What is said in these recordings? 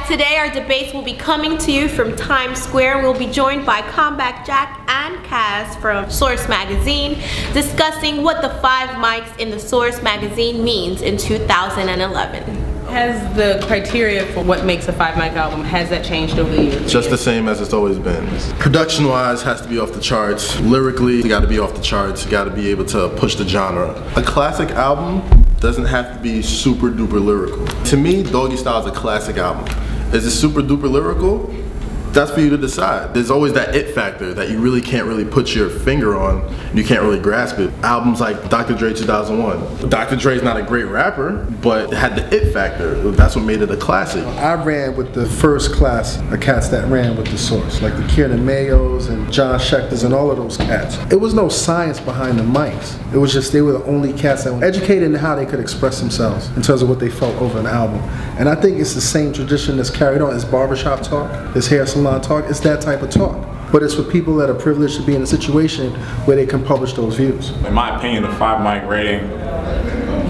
today our debates will be coming to you from Times Square. We'll be joined by Combat Jack and Kaz from Source Magazine, discussing what the 5 mics in the Source Magazine means in 2011. Has the criteria for what makes a 5 mic album, has that changed over the years? Just the same as it's always been. Production wise, has to be off the charts. Lyrically, you gotta be off the charts. You gotta be able to push the genre. A classic album doesn't have to be super duper lyrical. To me, Doggy Style is a classic album. Is it super duper lyrical? That's for you to decide. There's always that it factor that you really can't really put your finger on, and you can't really grasp it. Albums like Dr. Dre 2001. Dr. Dre's not a great rapper, but it had the it factor. That's what made it a classic. I ran with the first class of cats that ran with the Source, like the Kiernan Mayos and John Schecters and all of those cats. It was no science behind the mics. It was just they were the only cats that were educated in how they could express themselves in terms of what they felt over an album. And I think it's the same tradition that's carried on. It's barbershop talk, it's hair salon talk, it's that type of talk. But it's for people that are privileged to be in a situation where they can publish those views. In my opinion, the 5 mic rating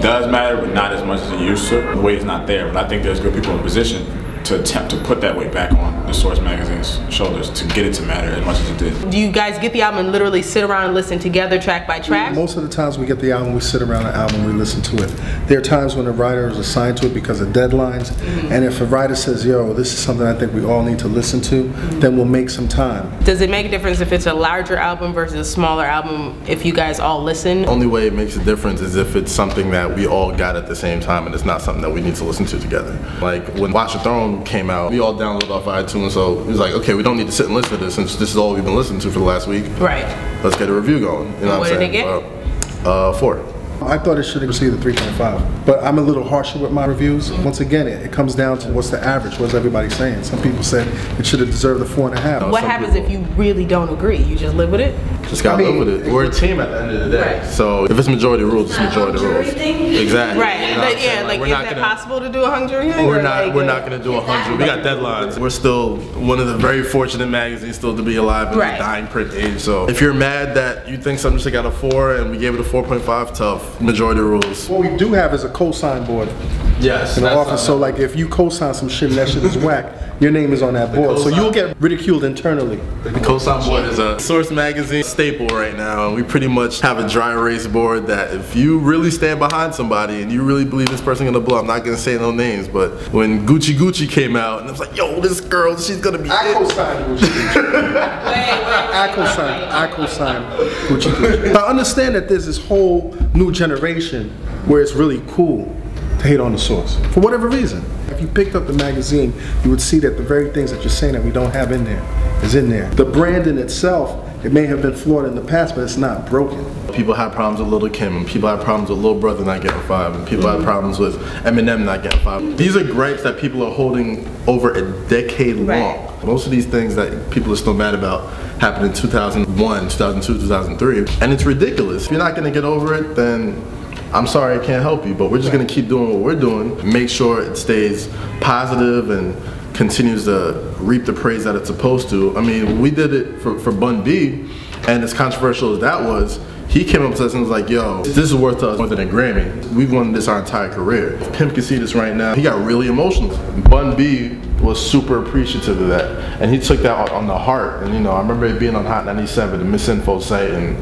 does matter, but not as much as it used to. The weight is not there, but I think there's good people in position to attempt to put that weight back on the Source Magazine's shoulders to get it to matter as much as it did. Do you guys get the album and literally sit around and listen together track by track? Most of the times we get the album, we sit around the album, we listen to it. There are times when the writer is assigned to it because of deadlines, and if a writer says, yo, this is something I think we all need to listen to, then we'll make some time. Does it make a difference if it's a larger album versus a smaller album if you guys all listen? The only way it makes a difference is if it's something that we all got at the same time and it's not something that we need to listen to together. Like when Watch the Throne came out, we all downloaded off iTunes, so it was like, okay, we don't need to sit and listen to this since this is all we've been listening to for the last week. Right. Let's get a review going. You know what I'm saying? What did it get? 4. I thought it should have received a 3.5, but I'm a little harsher with my reviews. Once again, it comes down to what's the average, what's everybody saying. Some people said it should have deserved a 4.5. What happens if you really don't agree? You just live with it? Just gotta live with it. We're a team at the end of the day. Right. So if it's majority rules, it's majority rules. Exactly. Right. You know Yeah, like is that possible to do a 100? We're not gonna do 100. We got deadlines. We're still one of the very fortunate magazines still to be alive in the dying print age. So if you're mad that you think something should got a 4 and we gave it a 4.5, tough. Majority rules. What we do have is a cosign board. Yes. In the office, so like if you co-sign some shit and that shit is whack, your name is on that board. So you'll get ridiculed internally. The cosign board is a Source Magazine staple right now, and we pretty much have a dry erase board that if you really stand behind somebody and you really believe this person gonna blow, I'm not gonna say no names, but when Gucci Gucci came out and I was like, yo, this girl, she's gonna be I co-signed Gucci Gucci. I co-signed Gucci Gucci. I understand that there's this whole new generation where it's really cool to hate on the Source, for whatever reason. If you picked up the magazine, you would see that the very things that you're saying that we don't have in there is in there. The brand in itself, it may have been flawed in the past, but it's not broken. People had problems with Lil' Kim, and people had problems with Lil Brother not getting 5, and people had problems with Eminem not getting 5. These are gripes that people are holding over a decade long. Most of these things that people are still mad about happened in 2001, 2002, 2003, and it's ridiculous. If you're not gonna get over it, then I'm sorry I can't help you, but we're just gonna keep doing what we're doing, make sure it stays positive and continues to reap the praise that it's supposed to. I mean, we did it for Bun B, and as controversial as that was, he came up to us and was like, yo, this is worth us more than a Grammy. We've won this our entire career. Pimp can see this right now. He got really emotional. Bun B was super appreciative of that, and he took that on the heart. And you know, I remember it being on Hot 97, the Misinfo site, and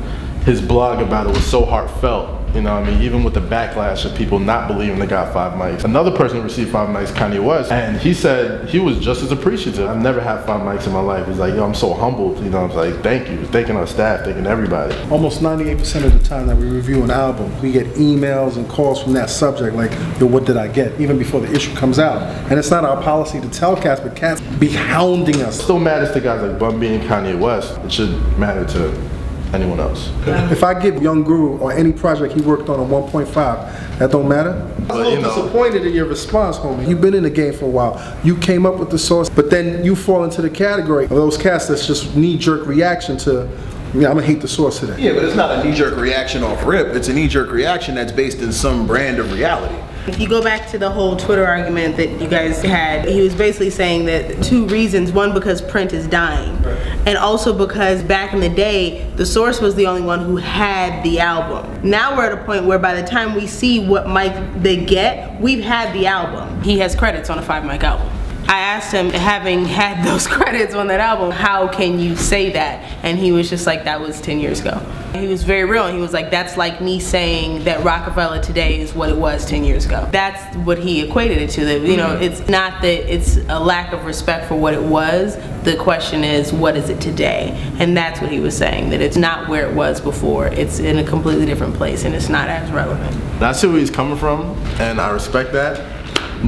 his blog about it was so heartfelt. You know what I mean? Even with the backlash of people not believing they got 5 mics. Another person who received 5 mics, Kanye West, and he said he was just as appreciative. I've never had 5 mics in my life. He's like, yo, I'm so humbled. You know, I was like, thank you. Thanking our staff, thanking everybody. Almost 98% of the time that we review an album, we get emails and calls from that subject, like, yo, what did I get? Even before the issue comes out. And it's not our policy to tell cats, but cats be hounding us. Still matters to guys like Bun B and Kanye West. It should matter to anyone else. If I give Young Guru or any project he worked on a 1.5, that don't matter? I'm a little disappointed in your response, homie. You've been in the game for a while. You came up with the Source, but then you fall into the category of those cats that's just knee-jerk reaction to, yeah, I'm gonna hate the Source today. Yeah, but it's not a knee-jerk reaction off rip. It's a knee-jerk reaction that's based in some brand of reality. If you go back to the whole Twitter argument that you guys had, he was basically saying that 2 reasons. One, because print is dying. And also because back in the day, the Source was the only one who had the album. Now we're at a point where by the time we see what mic they get, we've had the album. He has credits on a 5 mic album. I asked him, having had those credits on that album, how can you say that? And he was just like, that was 10 years ago. He was very real, and he was like, that's like me saying that Rockefeller today is what it was 10 years ago. That's what he equated it to. That, you know, it's not that it's a lack of respect for what it was. The question is, what is it today? And that's what he was saying, that it's not where it was before. It's in a completely different place, and it's not as relevant. I see where he's coming from, and I respect that.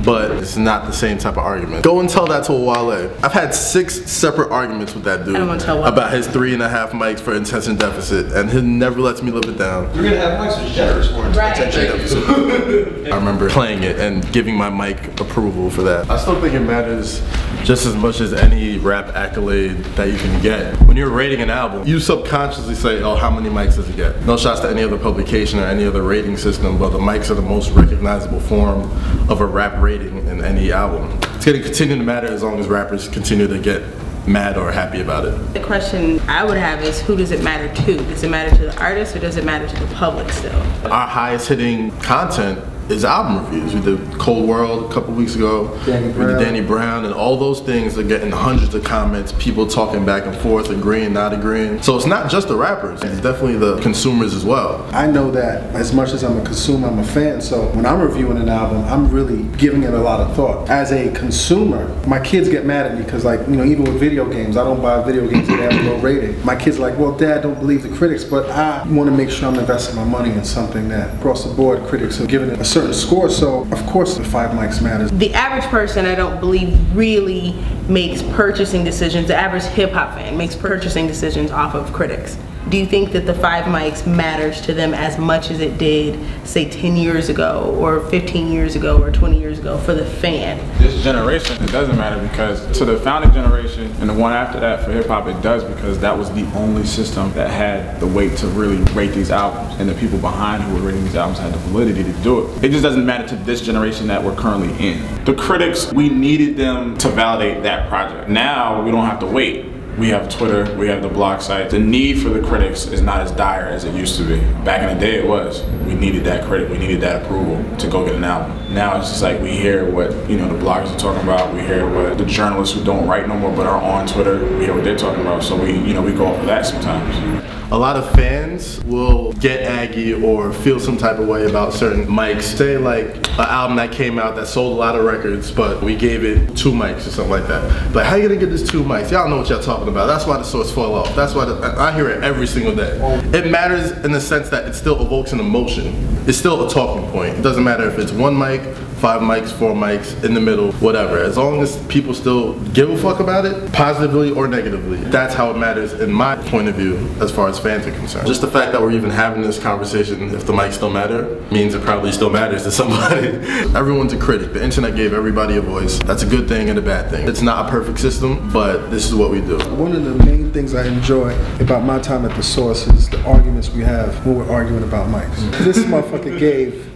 But it's not the same type of argument. Go and tell that to Wale. I've had 6 separate arguments with that dude about his 3.5 mics for attention deficit, and he never lets me live it down. 3.5 mics was generous for attention deficit. I remember playing it and giving my mic approval for that. I still think it matters just as much as any rap accolade that you can get. When you're rating an album, you subconsciously say, oh, how many mics does it get? No shots to any other publication or any other rating system, but the mics are the most recognizable form of a rap rating in any album. It's going to continue to matter as long as rappers continue to get mad or happy about it. The question I would have is, who does it matter to? Does it matter to the artist, or does it matter to the public still? Our highest hitting content is album reviews. We did Cold World a couple weeks ago. We did Danny Brown, and all those things are getting hundreds of comments, people talking back and forth, agreeing, not agreeing. So it's not just the rappers, it's definitely the consumers as well. I know that as much as I'm a consumer, I'm a fan, so when I'm reviewing an album, I'm really giving it a lot of thought. As a consumer, my kids get mad at me because, like, you know, even with video games, I don't buy video games that have a low rating. My kids are like, well, Dad, don't believe the critics, but I want to make sure I'm investing my money in something that across the board critics have given it a certain score, so of course the 5 mics matters. The average person, I don't believe, really makes purchasing decisions. The average hip-hop fan makes purchasing decisions off of critics. Do you think that the 5 mics matters to them as much as it did, say, 10 years ago, or 15 years ago, or 20 years ago for the fan? This generation, it doesn't matter, because to the founding generation and the one after that for hip-hop, it does, because that was the only system that had the weight to really rate these albums, and the people behind who were rating these albums had the validity to do it. It just doesn't matter to this generation that we're currently in. The critics, we needed them to validate that project. Now we don't have to wait. We have Twitter, we have the blog site. The need for the critics is not as dire as it used to be. Back in the day it was. We needed that critic, we needed that approval to go get an album. Now it's just like we hear what, you know, the bloggers are talking about, we hear what the journalists who don't write no more but are on Twitter, we hear what they're talking about. So we, you know, we go off of that sometimes. A lot of fans will get aggy or feel some type of way about certain mics. Say like an album that came out that sold a lot of records, but we gave it 2 mics or something like that. Like, how you gonna get this 2 mics? Y'all know what y'all talking about. That's why the Source fall off. That's why I hear it every single day. It matters in the sense that it still evokes an emotion. It's still a talking point. It doesn't matter if it's 1 mic, 5 mics, 4 mics, in the middle, whatever. As long as people still give a fuck about it, positively or negatively. That's how it matters in my point of view as far as fans are concerned. Just the fact that we're even having this conversation, if the mics still matter, means it probably still matters to somebody. Everyone's a critic. The internet gave everybody a voice. That's a good thing and a bad thing. It's not a perfect system, but this is what we do. One of the main things I enjoy about my time at the Source is the arguments we have when we're arguing about mics. This motherfucker gave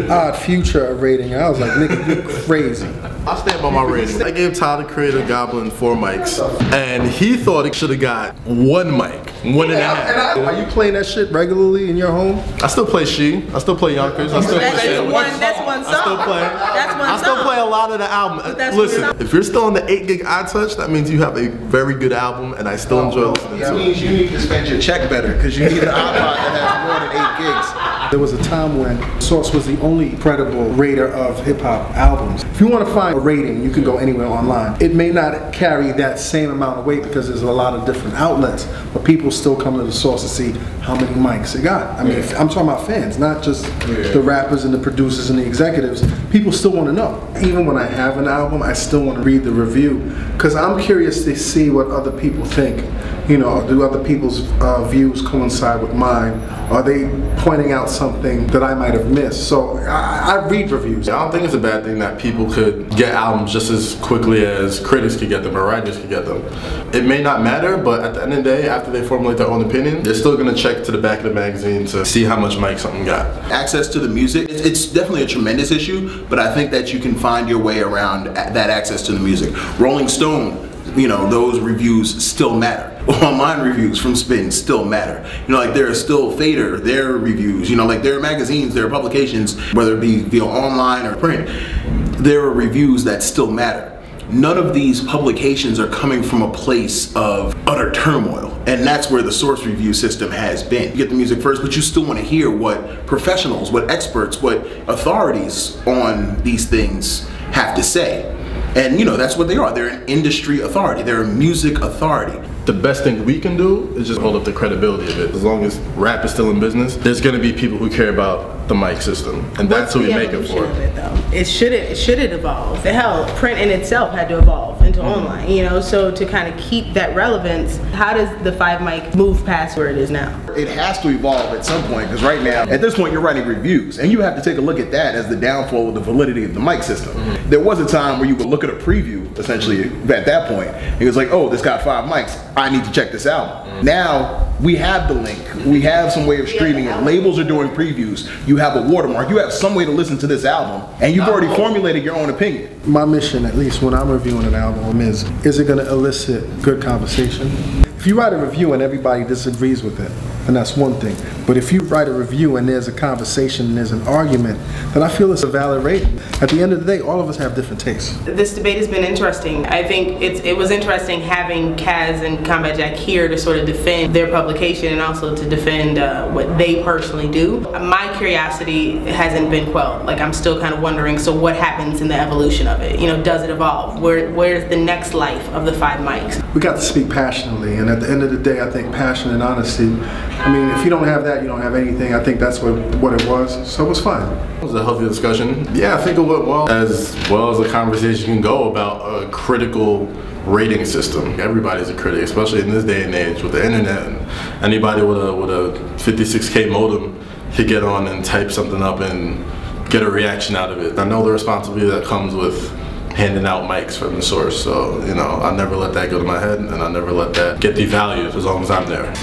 Odd Future a rating. I was like, nigga, you crazy. I stand by my rating. I gave Tyler, Creator, Goblin 4 mics, and he thought it should have got 1 mic, 1.5. Are you playing that shit regularly in your home? I still play She. I still play Yonkers. I still play Sandwich. That's one song. I still play. That's one I still song. play a lot of the album. That's Listen, one song. if you're still on the 8 gig iTouch, that means you have a very good album, and I still enjoy listening That to it. means you need to spend your check better, because you need an iPod that has more than 8 gigs. There was a time when Source was the only credible rater of hip-hop albums. If you want to find a rating, you can go anywhere online. It may not carry that same amount of weight because there's a lot of different outlets, but people still come to the Source to see how many mics it got. I mean, I'm talking about fans, not just the rappers and the producers and the executives. People still want to know. Even when I have an album, I still want to read the review because I'm curious to see what other people think. You know, do other people's views coincide with mine? Are they pointing out something that I might have missed? So I read reviews. I don't think it's a bad thing that people could get albums just as quickly as critics could get them or writers could get them. It may not matter, but at the end of the day, after they formulate their own opinion, they're still gonna check to the back of the magazine to see how much mic something got. Access to the music, it's definitely a tremendous issue, but I think that you can find your way around that access to the music. Rolling Stone, you know, those reviews still matter. Online reviews from Spin still matter. You know, like there are still Fader, their reviews, you know, like there are magazines, there are publications, whether it be via online or print, there are reviews that still matter. none of these publications are coming from a place of utter turmoil. And that's where the source review system has been. You get the music first, but you still want to hear what professionals, what experts, what authorities on these things have to say. And you know, that's what they are. They're an industry authority. They're a music authority. The best thing we can do is just hold up the credibility of it. As long as rap is still in business, there's gonna be people who care about the mic system, and that's what we make it for. It shouldn't evolve. The hell, print in itself had to evolve into online, you know. So to kind of keep that relevance, how does the 5 mic move past where it is now? It has to evolve at some point, because right now, at this point, you're writing reviews, and you have to take a look at that as the downfall of the validity of the mic system. There was a time where you would look at a preview, essentially, at that point, and it was like, oh, this got 5 mics, I need to check this out. Now, we have the link, we have some way of streaming it, labels are doing previews, you have a watermark, you have some way to listen to this album, and you've already formulated your own opinion. My mission, at least when I'm reviewing an album, is it going to elicit good conversation? If you write a review and everybody disagrees with it, then that's one thing. But if you write a review and there's a conversation and there's an argument, then I feel it's a valid rating. At the end of the day, all of us have different tastes. This debate has been interesting. I think it was interesting having Kaz and Combat Jack here to sort of defend their publication and also to defend what they personally do. My curiosity hasn't been quelled. Like, I'm still kind of wondering, so what happens in the evolution of it? You know, does it evolve? Where's the next life of the 5 mics? We got to speak passionately, and at the end of the day, I think passion and honesty, I mean, if you don't have that, you don't have anything. I think that's what it was, so it was fine. It was a healthy discussion. Yeah, I think it went well as a conversation can go about a critical rating system. Everybody's a critic, especially in this day and age with the internet. And anybody with a 56K modem could get on and type something up and get a reaction out of it. I know the responsibility that comes with handing out mics from the source, so you know, I never let that go to my head, and I never let that get devalued as long as I'm there.